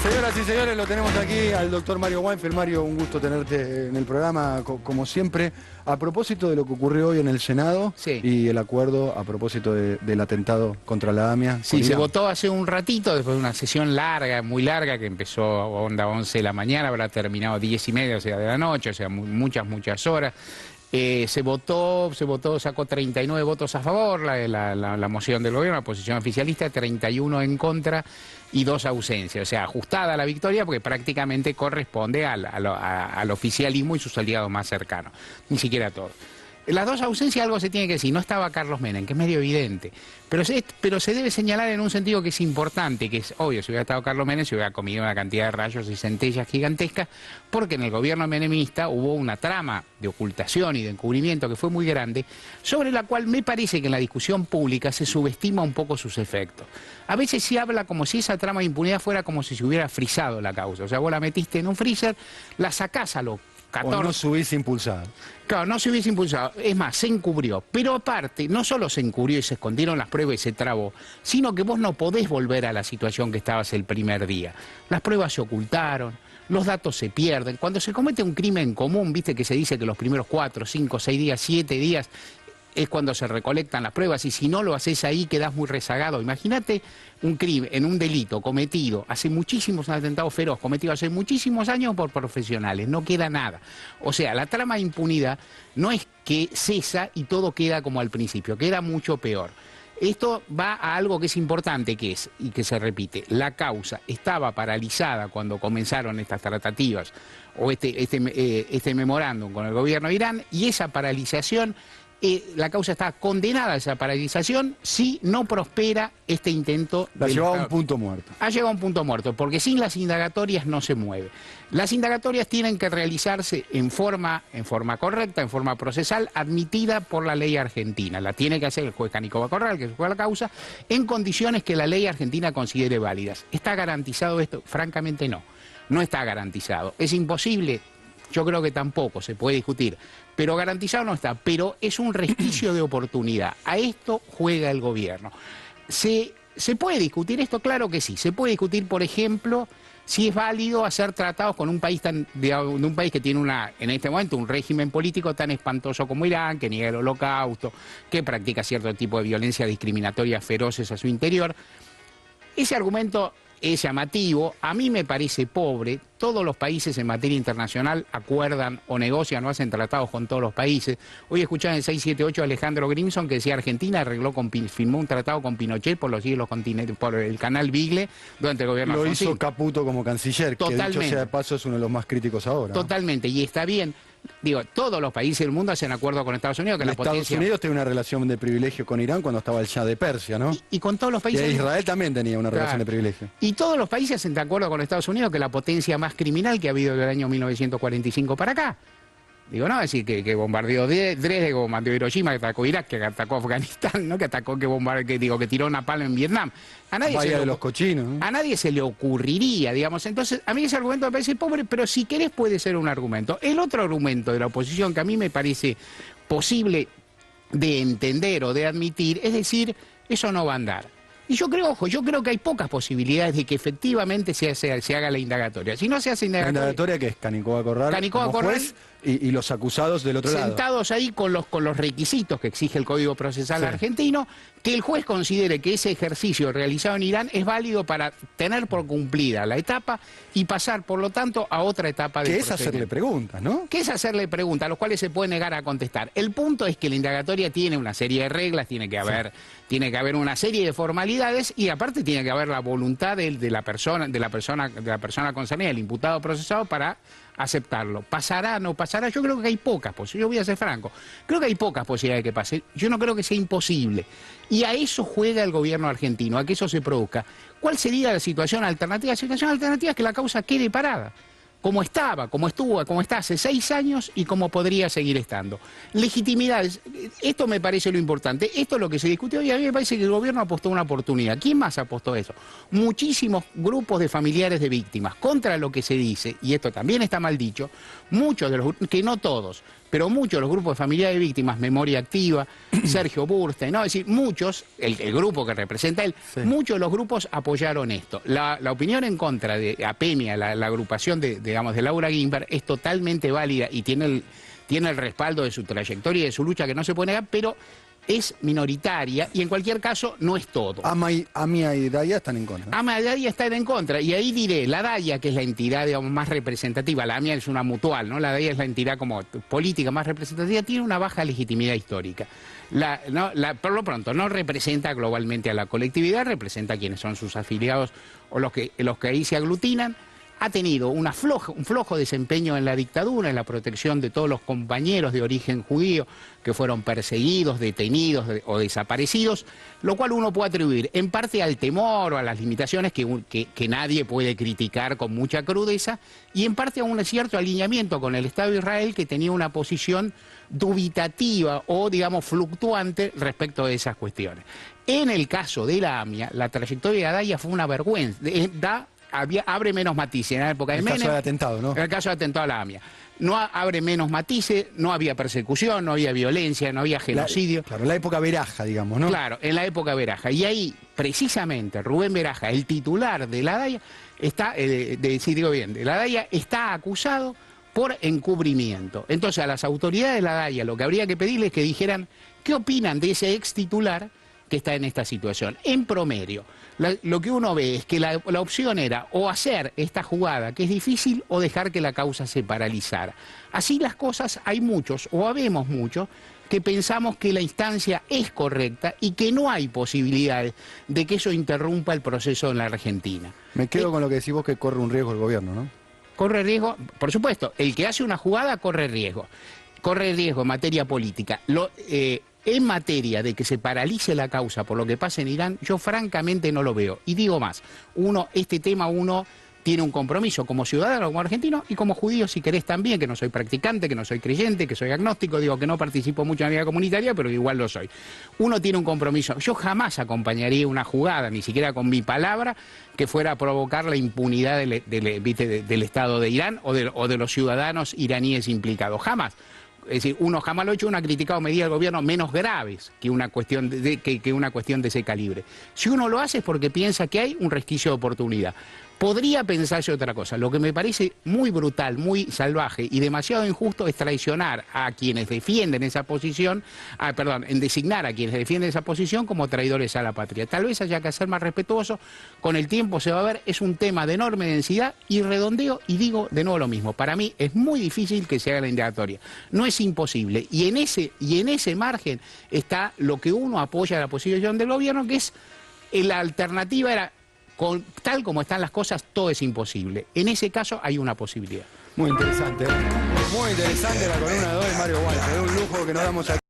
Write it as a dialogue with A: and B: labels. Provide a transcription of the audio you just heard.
A: Señoras y señores, lo tenemos aquí al doctor Mario Weinfeld. Mario, un gusto tenerte en el programa, como siempre. A propósito de lo que ocurrió hoy en el Senado y el acuerdo a propósito del atentado contra la AMIA.
B: Sí, se votó hace un ratito, después de una sesión larga, muy larga, que empezó a onda 11 de la mañana, habrá terminado 10:30, o sea, de la noche, o sea, muchas horas. Sacó 39 votos a favor la moción del gobierno, la posición oficialista, 31 en contra y 2 ausencias. O sea, ajustada la victoria porque prácticamente corresponde al oficialismo y sus aliados más cercanos, ni siquiera a todos. Las 2 ausencias, algo se tiene que decir. No estaba Carlos Menem, que es medio evidente, pero se debe señalar en un sentido que es importante, que es obvio. Si hubiera estado Carlos Menem, se hubiera comido una cantidad de rayos y centellas gigantescas, porque en el gobierno menemista hubo una trama de ocultación y de encubrimiento que fue muy grande, sobre la cual me parece que en la discusión pública se subestima un poco sus efectos. A veces se habla como si esa trama de impunidad fuera como si se hubiera frizado la causa. O sea, vos la metiste en un freezer, la sacás a los 14...
A: O no se hubiese impulsado.
B: Claro, no se hubiese impulsado. Es más, se encubrió. Pero aparte, no solo se encubrió y se escondieron las pruebas y se trabó, sino que vos no podés volver a la situación que estabas el primer día. Las pruebas se ocultaron, los datos se pierden. Cuando se comete un crimen común, viste que se dice que los primeros 4, 5, 6 días, 7 días... es cuando se recolectan las pruebas, y si no lo haces ahí quedás muy rezagado. Imagínate un crimen, un delito cometido hace muchísimos, un atentado feroz cometido hace muchísimos años por profesionales, no queda nada. O sea, la trama de impunidad no es que cesa y todo queda como al principio, queda mucho peor. Esto va a algo que es importante, que es, y que se repite, la causa estaba paralizada cuando comenzaron estas tratativas o este memorándum con el gobierno de Irán, y esa paralización... la causa está condenada a esa paralización si no prospera este intento.
A: La llevaba a un punto muerto.
B: Ha llegado a un punto muerto, porque sin las indagatorias no se mueve. Las indagatorias tienen que realizarse en forma correcta, en forma procesal, admitida por la ley argentina. La tiene que hacer el juez Canico Bacorral, que juega la causa, en condiciones que la ley argentina considere válidas. ¿Está garantizado esto? Francamente no. No está garantizado. ¿Es imposible? Yo creo que tampoco, se puede discutir, pero garantizado no está, pero es un resquicio de oportunidad. A esto juega el gobierno. ¿Se puede discutir esto? Claro que sí. Se puede discutir, por ejemplo, si es válido hacer tratados con un país de un país que tiene en este momento un régimen político tan espantoso como Irán, que niega el holocausto, que practica cierto tipo de violencia discriminatoria feroces a su interior. Ese argumento es llamativo, a mí me parece pobre. Todos los países en materia internacional acuerdan o negocian o hacen tratados con todos los países. Hoy escuchaba en 678 a Alejandro Grimson que decía Argentina firmó un tratado con Pinochet por los siglos continentales, por el canal Bigle, durante el gobierno
A: Lo
B: Alfonsín.
A: hizo Caputo como canciller,
B: Totalmente.
A: que dicho sea de paso es uno de los más críticos ahora.
B: Totalmente, y está bien. Digo, todos los países del mundo hacen acuerdo con Estados Unidos, que la potencia...
A: Estados Unidos tiene una relación de privilegio con Irán cuando estaba el Shah de Persia, ¿no?
B: Y con todos los países...
A: Y Israel también tenía una relación de privilegio.
B: Y todos los países hacen de acuerdo con Estados Unidos, que es la potencia más criminal que ha habido desde el año 1945 para acá. Digo, no, es decir, que bombardeó Dresde, que bombardeó Hiroshima, que atacó Irak, que atacó Afganistán, ¿no? Que tiró Napalm en Vietnam. A nadie se le ocurriría, digamos. Entonces, a mí ese argumento me parece pobre, pero si querés puede ser un argumento. El otro argumento de la oposición que a mí me parece posible de entender o de admitir, es decir, eso no va a andar. Y yo creo que hay pocas posibilidades de que efectivamente se haga la indagatoria. Si no se hace indagatoria...
A: ¿La indagatoria qué es? ¿Canico Bacorral como juez y los acusados del otro lado?
B: Sentados ahí con los requisitos que exige el Código Procesal argentino, que el juez considere que ese ejercicio realizado en Irán es válido para tener por cumplida la etapa y pasar, por lo tanto, a otra etapa del procedimiento.
A: Que es hacerle preguntas, ¿no?
B: Que es hacerle preguntas, a los cuales se puede negar a contestar. El punto es que la indagatoria tiene una serie de reglas, tiene que haber una serie de formalidades, y aparte tiene que haber la voluntad de la persona concernida, el imputado procesado, para aceptarlo. ¿Pasará, no pasará? Yo creo que hay pocas posibilidades. Yo voy a ser franco. Creo que hay pocas posibilidades de que pase. Yo no creo que sea imposible. Y a eso juega el gobierno argentino, a que eso se produzca. ¿Cuál sería la situación alternativa? La situación alternativa es que la causa quede parada, como estaba, como estuvo, como está hace 6 años y como podría seguir estando. Legitimidades, esto me parece lo importante, esto es lo que se discutió, y a mí me parece que el gobierno apostó una oportunidad. ¿Quién más apostó eso? Muchísimos grupos de familiares de víctimas, contra lo que se dice, y esto también está mal dicho, muchos de los, que no todos, pero muchos de los grupos de familiares de víctimas, Memoria Activa, Sergio Burstein, ¿no? Es decir, muchos, el grupo que representa él, muchos de los grupos apoyaron esto. La opinión en contra de APEMIA, la agrupación de Laura Guimber, es totalmente válida y tiene el respaldo de su trayectoria y de su lucha que no se puede negar, pero es minoritaria y en cualquier caso no es todo.
A: AMIA y DAIA están en contra.
B: AMIA y DAIA están en contra y ahí diré, la DAIA, que es la entidad digamos, más representativa, la AMIA es una mutual, ¿no? La DAIA es la entidad como política más representativa, tiene una baja legitimidad histórica. Por lo pronto no representa globalmente a la colectividad, representa a quienes son sus afiliados o los que ahí se aglutinan. Ha tenido un flojo desempeño en la dictadura, en la protección de todos los compañeros de origen judío que fueron perseguidos, detenidos o desaparecidos, lo cual uno puede atribuir en parte al temor o a las limitaciones que nadie puede criticar con mucha crudeza, y en parte a un cierto alineamiento con el Estado de Israel que tenía una posición dubitativa o, digamos, fluctuante respecto de esas cuestiones. En el caso de la AMIA, la trayectoria de DAIA fue una vergüenza. Abre menos matices en la época de Menem.
A: En el caso del atentado, ¿no?
B: En el caso del atentado a la AMIA. No abre menos matices, no había persecución, no había violencia, no había genocidio.
A: Claro, en la época Beraja, digamos, ¿no?
B: Claro, en la época Beraja. Y ahí, precisamente, Rubén Beraja, el titular de la DAIA, de la DAIA, está acusado por encubrimiento. Entonces, a las autoridades de la DAIA lo que habría que pedirles es que dijeran qué opinan de ese ex titular que está en esta situación. En promedio, lo que uno ve es que la opción era o hacer esta jugada, que es difícil, o dejar que la causa se paralizara. Así las cosas, hay muchos, o habemos muchos, que pensamos que la instancia es correcta y que no hay posibilidades de que eso interrumpa el proceso en la Argentina.
A: Me quedo con lo que decís vos, que corre un riesgo el gobierno, ¿no?
B: Corre riesgo, por supuesto, el que hace una jugada corre riesgo. Corre riesgo en materia política. En materia de que se paralice la causa por lo que pasa en Irán, yo francamente no lo veo. Y digo más, este tema uno tiene un compromiso como ciudadano, como argentino, y como judío, si querés también, que no soy practicante, que no soy creyente, que soy agnóstico, digo que no participo mucho en la vida comunitaria, pero igual lo soy. Uno tiene un compromiso. Yo jamás acompañaría una jugada, ni siquiera con mi palabra, que fuera a provocar la impunidad del Estado de Irán o de los ciudadanos iraníes implicados. Jamás. Es decir, uno jamás lo ha hecho, uno ha criticado medidas del gobierno menos graves que una cuestión de ese calibre. Si uno lo hace es porque piensa que hay un resquicio de oportunidad. Podría pensarse otra cosa. Lo que me parece muy brutal, muy salvaje y demasiado injusto es traicionar a quienes defienden esa posición, en designar a quienes defienden esa posición como traidores a la patria. Tal vez haya que ser más respetuoso, con el tiempo se va a ver, es un tema de enorme densidad y redondeo, y digo de nuevo lo mismo, para mí es muy difícil que se haga la indagatoria, no es imposible, y en ese margen está lo que uno apoya a la posición del gobierno, que es la alternativa era, tal como están las cosas, todo es imposible. En ese caso hay una posibilidad.
A: Muy interesante, ¿eh? Muy interesante la columna de hoy, Mario Walsh. Es un lujo que nos damos aquí.